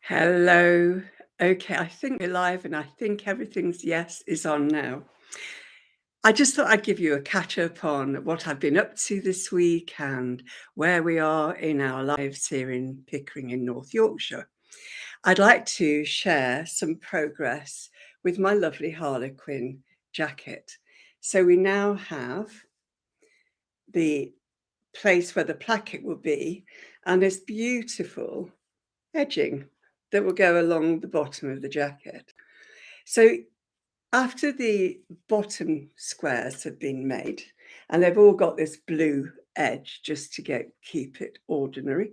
Hello. Okay, I think we're live and I think everything's yes is on now. I just thought I'd give you a catch up on what I've been up to this week and where we are in our lives here in Pickering in North Yorkshire. I'd like to share some progress with my lovely Harlequin jacket. So we now have the place where the placket will be and this beautiful edging that will go along the bottom of the jacket. So after the bottom squares have been made, and they've all got this blue edge just to keep it ordinary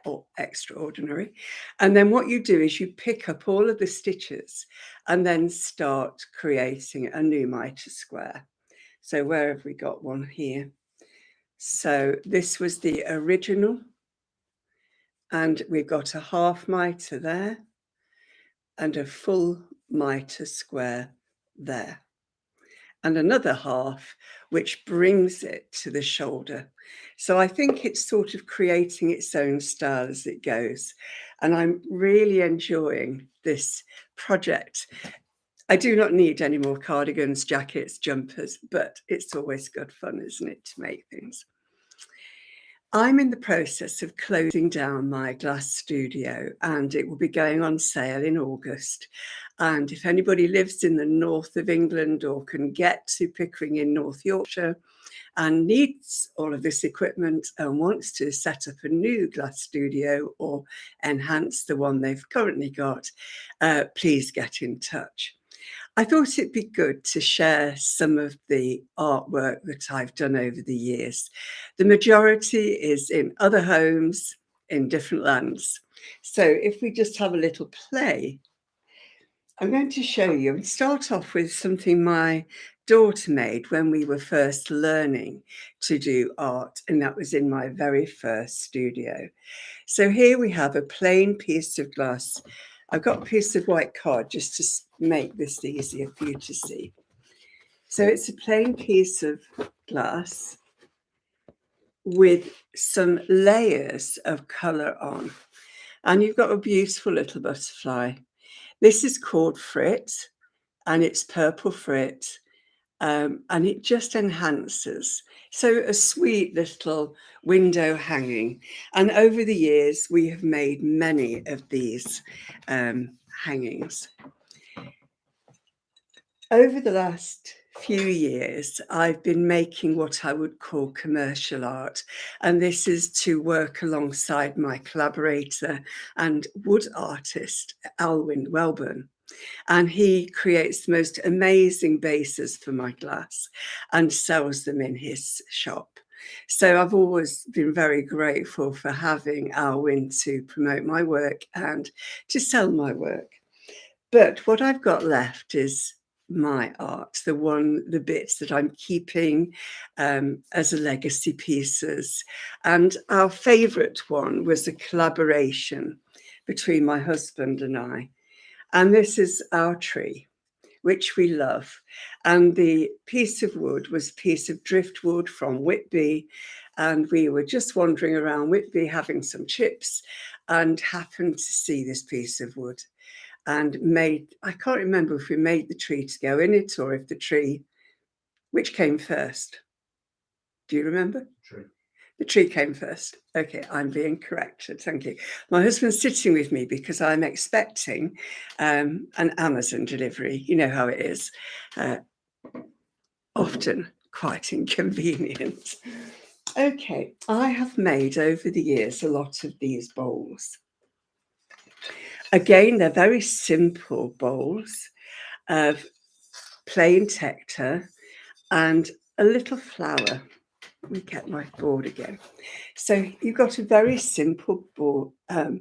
or extraordinary. And then what you do is you pick up all of the stitches and then start creating a new mitre square. So where have we got one here? So this was the original, and we've got a half mitre there and a full mitre square there, and another half, which brings it to the shoulder. So I think it's sort of creating its own style as it goes. And I'm really enjoying this project. I do not need any more cardigans, jackets, jumpers, but it's always good fun, isn't it, to make things. I'm in the process of closing down my glass studio, and it will be going on sale in August. And if anybody lives in the north of England or can get to Pickering in North Yorkshire and needs all of this equipment and wants to set up a new glass studio or enhance the one they've currently got, please get in touch. I thought it'd be good to share some of the artwork that I've done over the years. The majority is in other homes in different lands. So if we just have a little play, I'm going to show you and start off with something my daughter made when we were first learning to do art, and that was in my very first studio. So here we have a plain piece of glass. I've got a piece of white card just to make this easier for you to see. So it's a plain piece of glass with some layers of colour on. And you've got a beautiful little butterfly. This is called frit, and it's purple frit. And it just enhances. So a sweet little window hanging. And over the years, we have made many of these hangings. Over the last few years, I've been making what I would call commercial art. And this is to work alongside my collaborator and wood artist, Alwyn Welburn. And he creates the most amazing bases for my glass and sells them in his shop. So I've always been very grateful for having Alwyn to promote my work and to sell my work. But what I've got left is my art, the bits that I'm keeping as a legacy pieces. And our favourite one was a collaboration between my husband and I. And this is our tree, which we love. And the piece of wood was a piece of driftwood from Whitby. And we were just wandering around Whitby having some chips and happened to see this piece of wood and I can't remember if we made the tree to go in it or if which came first? Do you remember? Tree. The tree came first. Okay, I'm being corrected. Thank you. My husband's sitting with me because I'm expecting an Amazon delivery. You know how it is. Often quite inconvenient. Okay, I have made over the years a lot of these bowls. Again, they're very simple bowls of plain texture and a little flower. Let me get my board again. So you've got a very simple board, a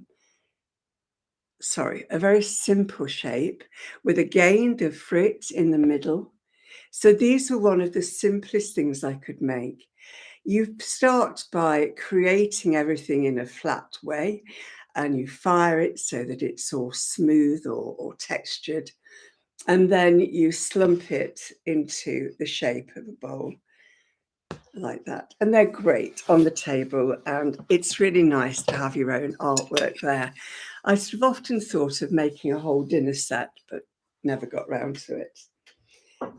very simple shape with again the frit in the middle. So these were one of the simplest things I could make. You start by creating everything in a flat way and you fire it so that it's all smooth or textured. And then you slump it into the shape of a bowl. like that. And they're great on the table, and it's really nice to have your own artwork there. I sort of often thought of making a whole dinner set, but never got round to it.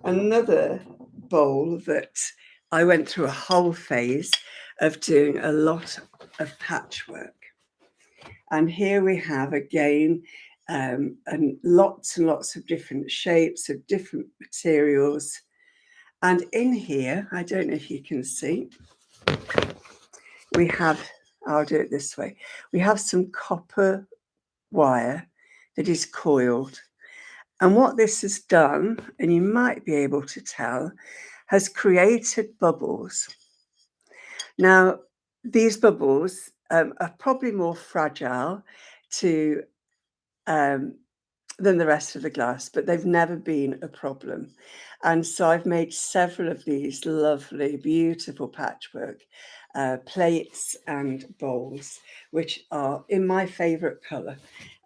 Another bowl that I went through a whole phase of doing a lot of patchwork. And here we have again, and lots of different shapes of different materials. And in here, I don't know if you can see, we have, I'll do it this way, we have some copper wire that is coiled. And what this has done, and you might be able to tell, has created bubbles. Now, these bubbles are probably more fragile to than the rest of the glass, but they've never been a problem. And so I've made several of these lovely, beautiful patchwork plates and bowls, which are in my favourite colour.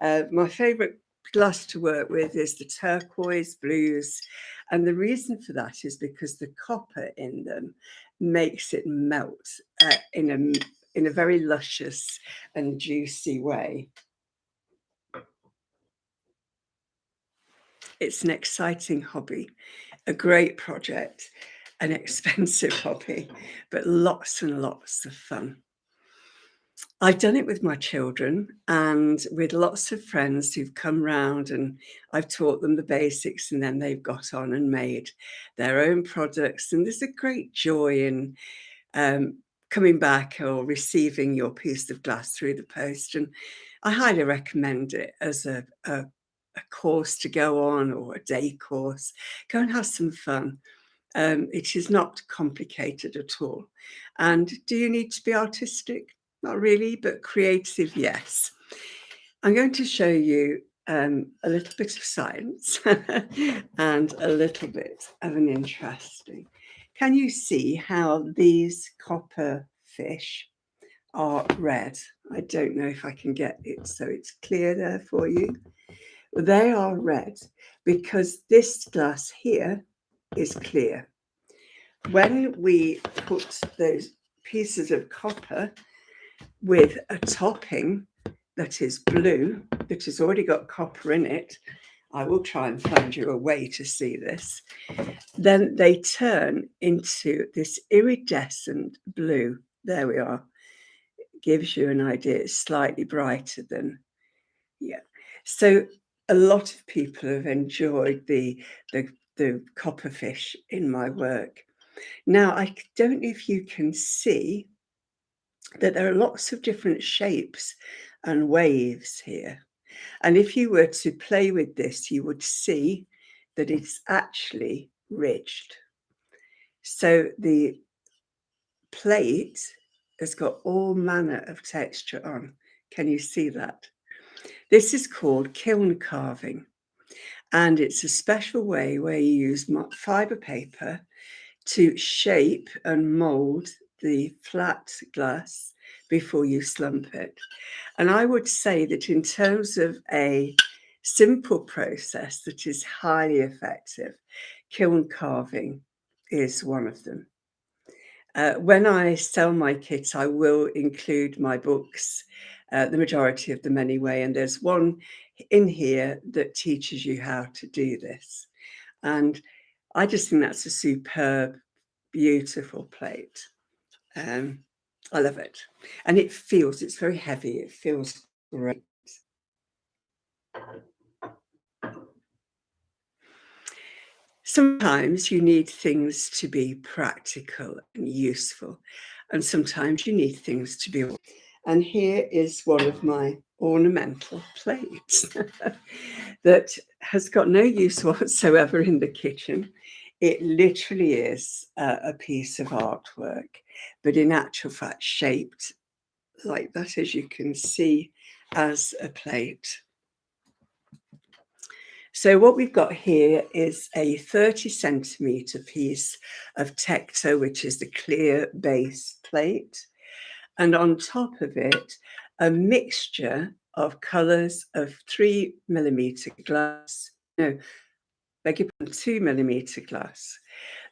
My favourite glass to work with is the turquoise blues. And the reason for that is because the copper in them makes it melt in a very luscious and juicy way. It's an exciting hobby, a great project, an expensive hobby, but lots and lots of fun. I've done it with my children and with lots of friends who've come round, and I've taught them the basics, and then they've got on and made their own products. And there's a great joy in coming back or receiving your piece of glass through the post. And I highly recommend it as a course to go on, or a day course. Go and have some fun. It is not complicated at all. And do you need to be artistic? Not really, but creative, yes. I'm going to show you a little bit of science and a little bit of an interesting. Can you see how these copper fish are red? I don't know if I can get it so it's clear there for you. They are red because this glass here is clear. When we put those pieces of copper with a topping that is blue, that has already got copper in it, I will try and find you a way to see this, then they turn into this iridescent blue. There we are. It gives you an idea. It's slightly brighter than, yeah. So a lot of people have enjoyed the copper fish in my work. Now, I don't know if you can see that there are lots of different shapes and waves here. And if you were to play with this, you would see that it's actually ridged. So the plate has got all manner of texture on. Can you see that? This is called kiln carving. And it's a special way where you use fibre paper to shape and mould the flat glass before you slump it. And I would say that in terms of a simple process that is highly effective, kiln carving is one of them. When I sell my kits, I will include my books, the majority of them anyway, and there's one in here that teaches you how to do this. And I just think that's a superb, beautiful plate. I love it. And it's very heavy. It feels great. Sometimes you need things to be practical and useful, and sometimes you need things to be. And here is one of my ornamental plates that has got no use whatsoever in the kitchen. It literally is a piece of artwork, but in actual fact shaped like that, as you can see, as a plate. So what we've got here is a 30 centimetre piece of Tecto, which is the clear base plate. And on top of it, a mixture of colours of 3mm glass, no, beg your pardon, 2 millimeter glass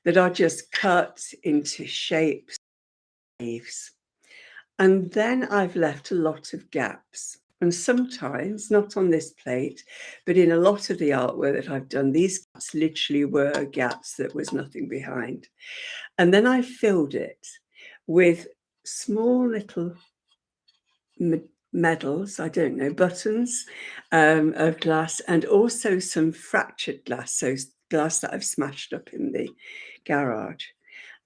that are just cut into shapes, leaves. And then I've left a lot of gaps. And sometimes, not on this plate, but in a lot of the artwork that I've done, these gaps literally were gaps that was nothing behind. And then I filled it with small little medals, I don't know, buttons of glass, and also some fractured glass, so glass that I've smashed up in the garage.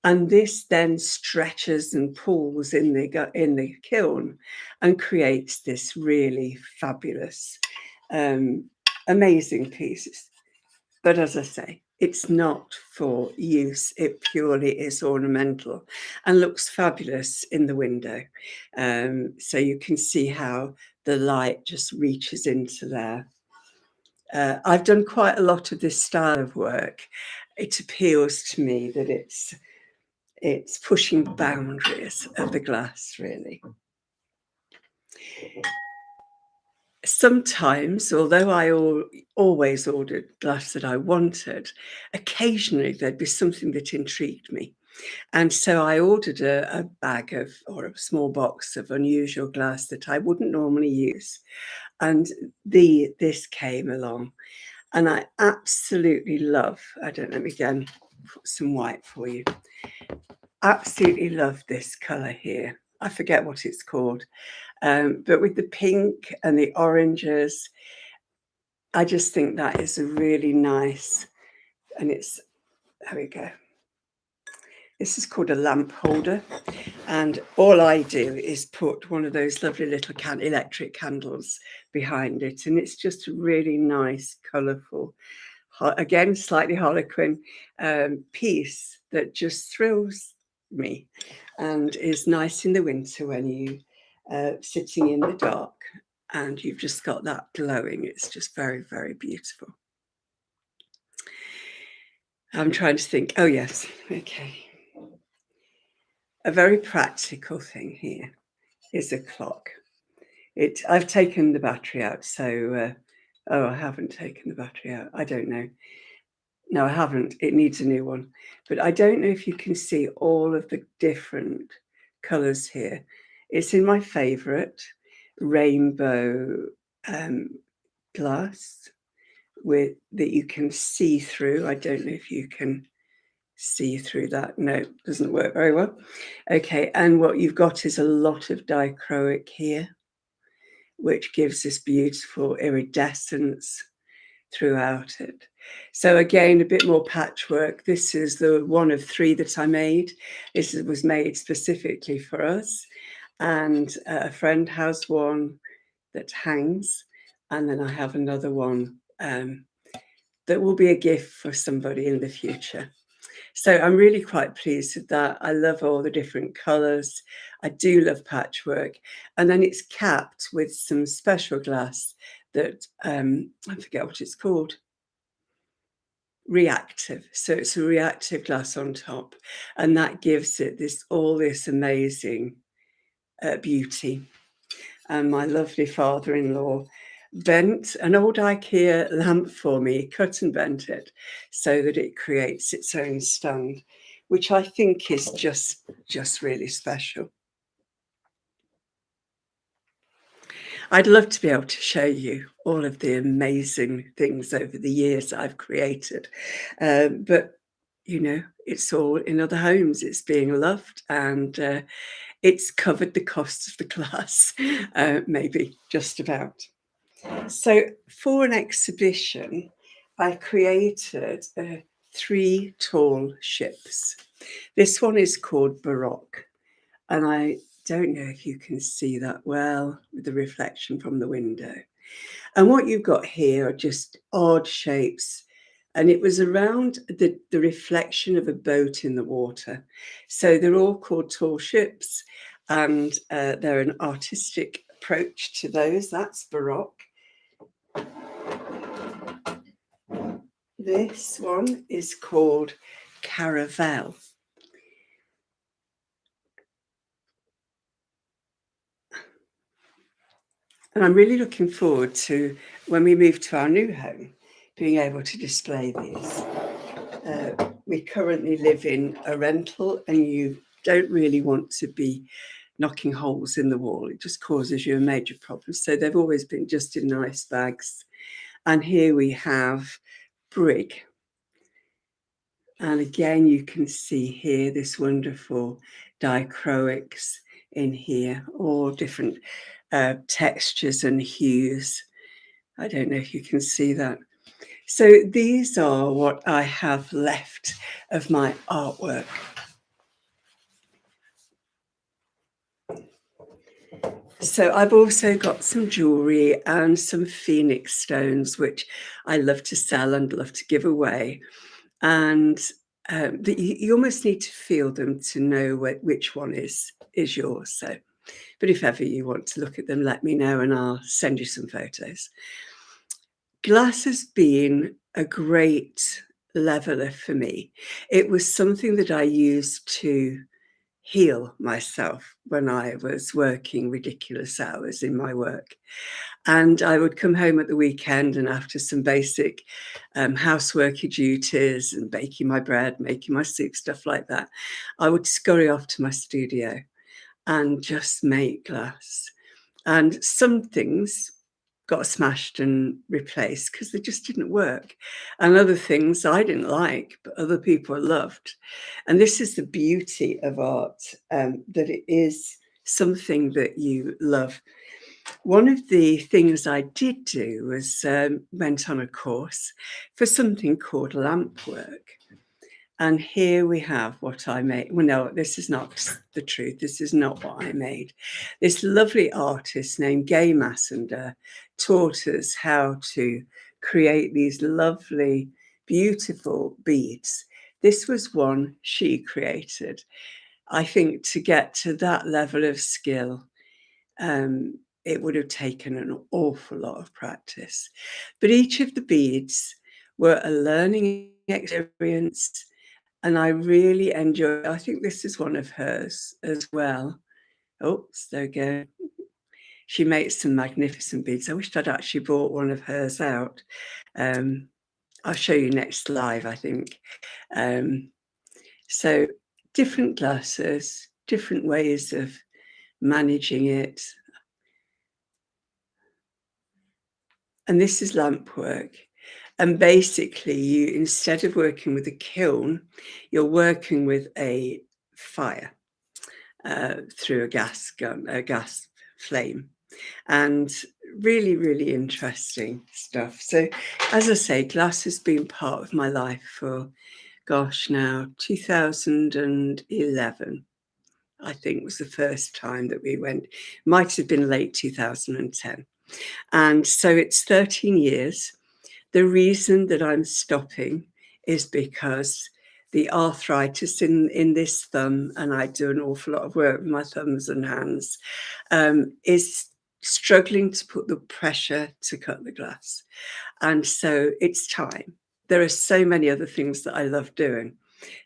And this then stretches and pulls in the kiln and creates this really fabulous, amazing pieces. But as I say, it's not for use. It purely is ornamental and looks fabulous in the window. So you can see how the light just reaches into there. I've done quite a lot of this style of work. It appeals to me that it's pushing boundaries of the glass, really. Sometimes, although I always ordered glass that I wanted, occasionally there'd be something that intrigued me. And so I ordered a bag of, or a small box of unusual glass that I wouldn't normally use. And this came along, and I absolutely love, I don't know, let me again put some white for you. Absolutely love this color here. I forget what it's called. But with the pink and the oranges, I just think that is a really nice, and it's, there we go. This is called a lamp holder. And all I do is put one of those lovely little electric candles behind it. And it's just a really nice, colourful, again, slightly Harlequin piece that just thrills me and is nice in the winter when you sitting in the dark and you've just got that glowing. It's just very, very beautiful. I'm trying to think. Oh, yes. Okay. A very practical thing here is a clock. I've taken the battery out, so oh, I haven't taken the battery out. I don't know. No, I haven't. It needs a new one. But I don't know if you can see all of the different colours here. It's in my favourite rainbow glass with that you can see through. I don't know if you can see through that. No, doesn't work very well. Okay, and what you've got is a lot of dichroic here, which gives this beautiful iridescence throughout it. So again, a bit more patchwork. This is the one of 3 that I made. This was made specifically for us. And a friend has one that hangs. And then I have another one that will be a gift for somebody in the future. So I'm really quite pleased with that. I love all the different colours. I do love patchwork. And then it's capped with some special glass that, I forget what it's called. Reactive. So it's a reactive glass on top. And that gives it all this amazing beauty. And my lovely father-in-law bent an old IKEA lamp for me, cut and bent it so that it creates its own stand, which I think is just really special. I'd love to be able to show you all of the amazing things over the years that I've created, but you know, it's all in other homes. It's being loved, and it's covered the cost of the glass, maybe just about. So for an exhibition, I created 3 tall ships. This one is called Baroque, and I don't know if you can see that well with the reflection from the window. And what you've got here are just odd shapes, and it was around the reflection of a boat in the water. So they're all called tall ships, and they're an artistic approach to those. That's Baroque. This one is called Caravelle. And I'm really looking forward to when we move to our new home, being able to display these. We currently live in a rental, and you don't really want to be knocking holes in the wall. It just causes you a major problem. So they've always been just in nice bags. And here we have brig. And again, you can see here this wonderful dichroics in here, all different textures and hues. I don't know if you can see that. So these are what I have left of my artwork. So I've also got some jewellery and some phoenix stones, which I love to sell and love to give away. And you almost need to feel them to know which one is yours. So, but if ever you want to look at them, let me know and I'll send you some photos. Glass has been a great leveler for me. It was something that I used to heal myself when I was working ridiculous hours in my work. And I would come home at the weekend, and after some basic houseworky duties and baking my bread, making my soup, stuff like that, I would scurry off to my studio and just make glass. And some things got smashed and replaced because they just didn't work. And other things I didn't like, but other people loved. And this is the beauty of art, that it is something that you love. One of the things I did do was went on a course for something called lamp work. And here we have what I made. Well, no, this is not the truth. This is not what I made. This lovely artist named Gay Massender taught us how to create these lovely, beautiful beads. This was one she created. I think to get to that level of skill, it would have taken an awful lot of practice. But each of the beads were a learning experience, and I really enjoy. I think this is one of hers as well. Oops, there we go. She makes some magnificent beads. I wished I'd actually brought one of hers out. I'll show you next live, I think. So different glasses, different ways of managing it. And this is lamp work. And basically, you, instead of working with a kiln, you're working with a fire through a gas flame. And really, really interesting stuff. So, as I say, glass has been part of my life for, gosh, now 2011. I think was the first time that we went. Might have been late 2010. And so it's 13 years. The reason that I'm stopping is because the arthritis in this thumb, and I do an awful lot of work with my thumbs and hands, is struggling to put the pressure to cut the glass. And so it's time. There are so many other things that I love doing.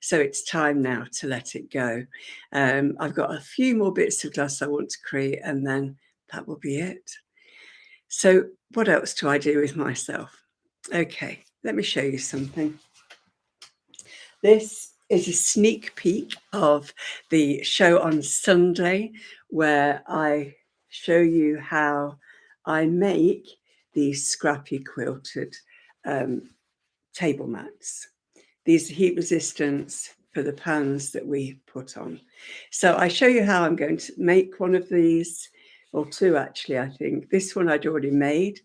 So it's time now to let it go. I've got a few more bits of glass I want to create, and then that will be it. So what else do I do with myself? Okay, let me show you something. This is a sneak peek of the show on Sunday, where I show you how I make these scrappy quilted table mats. These are heat resistance for the pans that we put on. So I show you how I'm going to make one of these, or two actually, I think. This one I'd already made.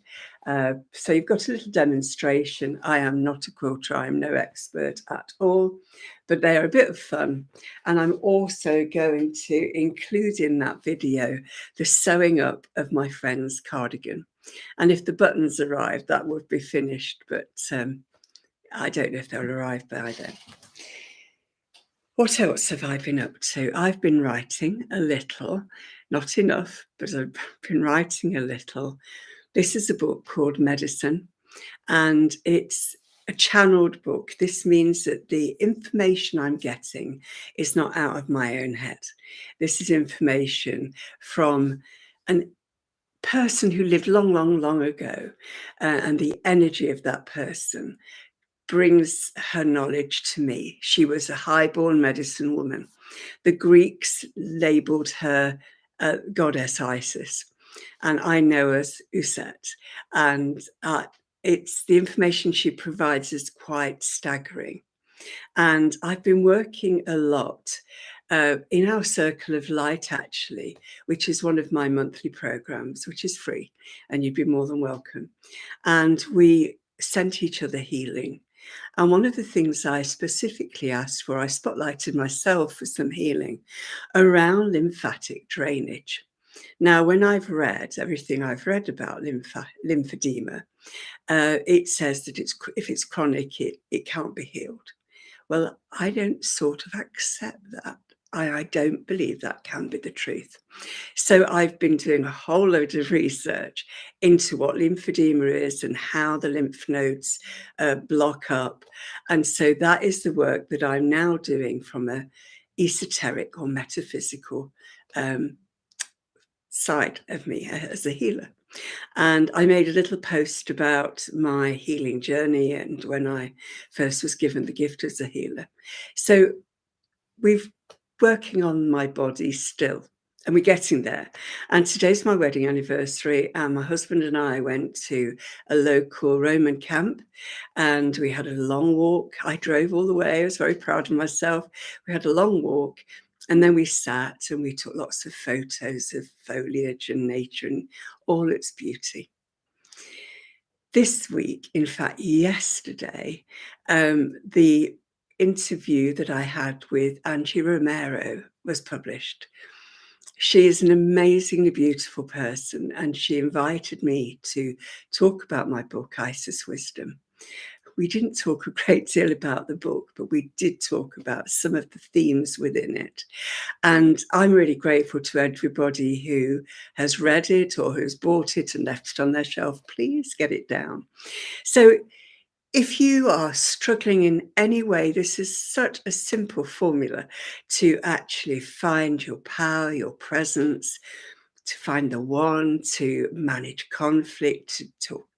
So you've got a little demonstration. I am not a quilter, I'm no expert at all, but they are a bit of fun. And I'm also going to include in that video the sewing up of my friend's cardigan. And if the buttons arrive, that would be finished, but I don't know if they'll arrive by then. What else have I been up to? I've been writing a little, not enough, but I've been writing a little. This is a book called Medicine, and it's a channeled book. This means that the information I'm getting is not out of my own head. This is information from a person who lived long, long, long ago, and the energy of that person brings her knowledge to me. She was a highborn medicine woman. The Greeks labeled her goddess Isis, and I know her as Uset. And it's the information she provides is quite staggering. And I've been working a lot in our Circle of Light, actually, which is one of my monthly programs, which is free, and you'd be more than welcome. And we sent each other healing. And one of the things I specifically asked for, I spotlighted myself for some healing around lymphatic drainage. Now, when I've read everything I've read about lymphedema, it says that if it's chronic, it can't be healed. Well, I don't sort of accept that. I don't believe that can be the truth. So I've been doing a whole load of research into what lymphedema is and how the lymph nodes block up. And so that is the work that I'm now doing from a esoteric or metaphysical side of me as a healer. And I made a little post about my healing journey and when I first was given the gift as a healer. So we've working on my body still, and we're getting there. And today's my wedding anniversary, and my husband and I went to a local Roman camp, and we had a long walk. I drove all the way. I was very proud of myself. We had a long walk, and then we sat and we took lots of photos of foliage and nature and all its beauty. This week, in fact, yesterday, the interview that I had with Angie Romero was published. She is an amazingly beautiful person, and she invited me to talk about my book, Isis Wisdom. We didn't talk a great deal about the book, but we did talk about some of the themes within it. And I'm really grateful to everybody who has read it or who's bought it and left it on their shelf. Please get it down. So if you are struggling in any way, this is such a simple formula to actually find your power, your presence, to find the one, to manage conflict,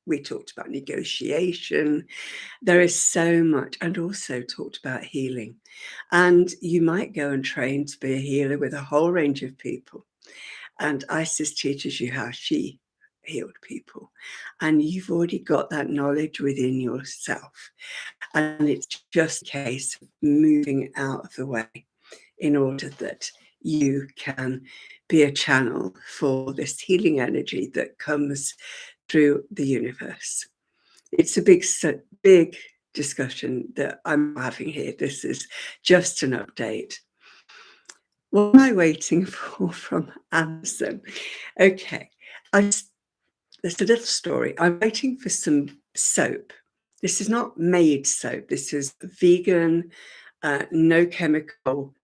we talked about negotiation. There is so much, and also talked about healing. And you might go and train to be a healer with a whole range of people. And Isis teaches you how she healed people. And you've already got that knowledge within yourself. And it's just a case of moving out of the way in order that you can be a channel for this healing energy that comes through the universe. It's a big discussion that I'm having here. This is just an update. What am I waiting for from Amazon? Okay, there's a little story. I'm waiting for some soap. This is not made soap. This is vegan, no chemical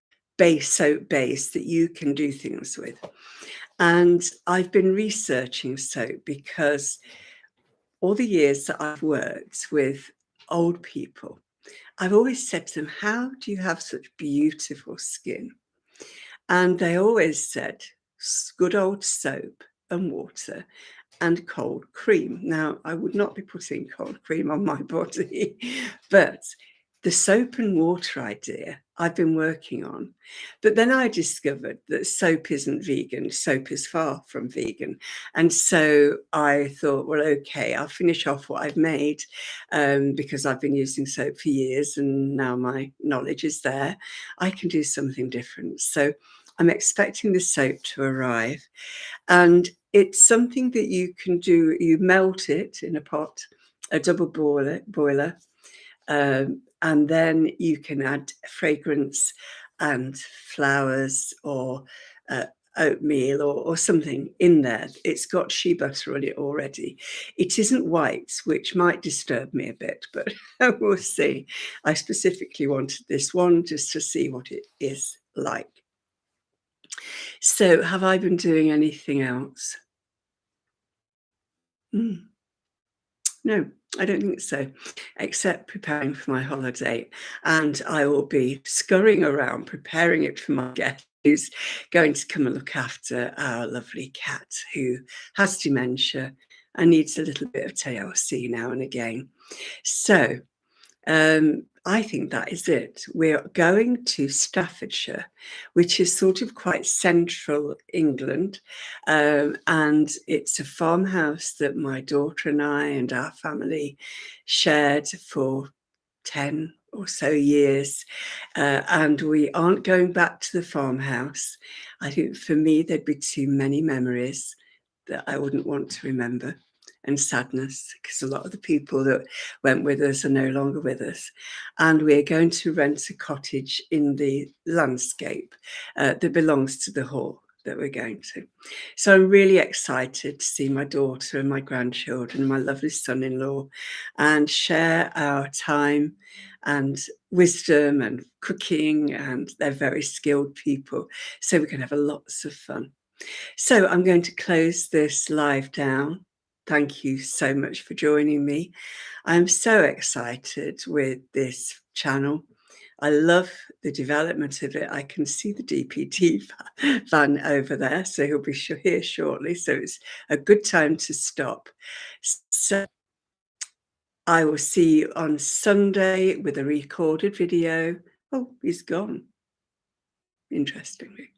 soap base that you can do things with. And I've been researching soap because all the years that I've worked with old people, I've always said to them, how do you have such beautiful skin? And they always said, good old soap and water and cold cream. Now, I would not be putting cold cream on my body, but the soap and water idea I've been working on. But then I discovered that soap isn't vegan. Soap is far from vegan. And so I thought, well, okay, I'll finish off what I've made because I've been using soap for years and now my knowledge is there. I can do something different. So I'm expecting the soap to arrive. And it's something that you can do. You melt it in a pot, a double boiler, and then you can add fragrance and flowers or oatmeal or something in there. It's got shea butter on it already. It isn't white, which might disturb me a bit, but we'll see. I specifically wanted this one just to see what it is like. So have I been doing anything else? No, I don't think so, except preparing for my holiday. And I will be scurrying around preparing it for my guests who's going to come and look after our lovely cat who has dementia and needs a little bit of TLC now and again. So I think that is it. We're going to Staffordshire, which is sort of quite central England, and it's a farmhouse that my daughter and I and our family shared for 10 or so years, and we aren't going back to the farmhouse. I think for me, there'd be too many memories that I wouldn't want to remember, and sadness, because a lot of the people that went with us are no longer with us. And we're going to rent a cottage in the landscape that belongs to the hall that we're going to. So I'm really excited to see my daughter and my grandchildren and my lovely son-in-law and share our time and wisdom and cooking, and they're very skilled people, so we can have lots of fun. So I'm going to close this live down. Thank you so much for joining me. I'm so excited with this channel. I love the development of it. I can see the DPD van over there, so he'll be here shortly. So it's a good time to stop. So I will see you on Sunday with a recorded video. Oh, he's gone, interestingly.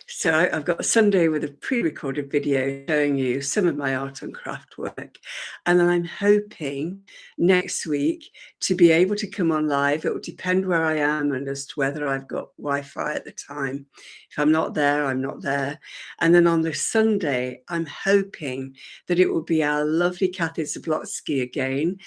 So I've got a Sunday with a pre-recorded video showing you some of my art and craft work. And then I'm hoping next week to be able to come on live. It will depend where I am and as to whether I've got Wi-Fi at the time. If I'm not there, I'm not there. And then on the Sunday, I'm hoping that it will be our lovely Kathy Zablotsky again,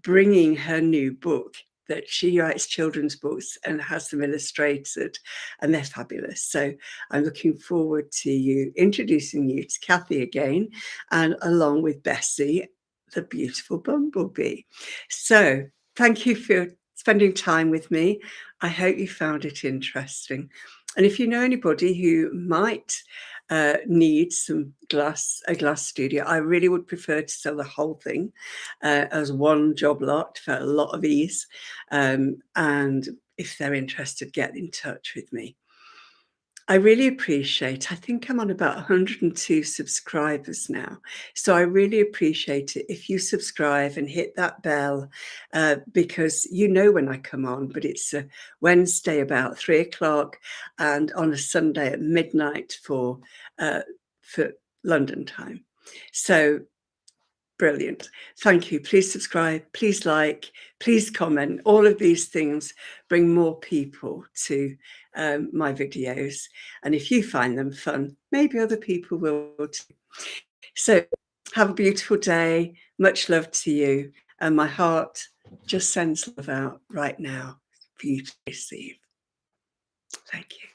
bringing her new book, that she writes children's books and has them illustrated, and they're fabulous. So I'm looking forward to you introducing you to Kathy again, and along with Bessie, the beautiful bumblebee. So thank you for spending time with me. I hope you found it interesting. And if you know anybody who might need a glass studio, I really would prefer to sell the whole thing as one job lot for a lot of ease. And if they're interested, get in touch with me. I really appreciate, I think I'm on about 102 subscribers now. So I really appreciate it if you subscribe and hit that bell, because you know when I come on, but it's a Wednesday about 3 o'clock and on a Sunday at midnight for London time. So brilliant. Thank you. Please subscribe, please like, please comment. All of these things bring more people to my videos. And if you find them fun, maybe other people will too. So have a beautiful day. Much love to you. And my heart just sends love out right now for you to receive. Thank you.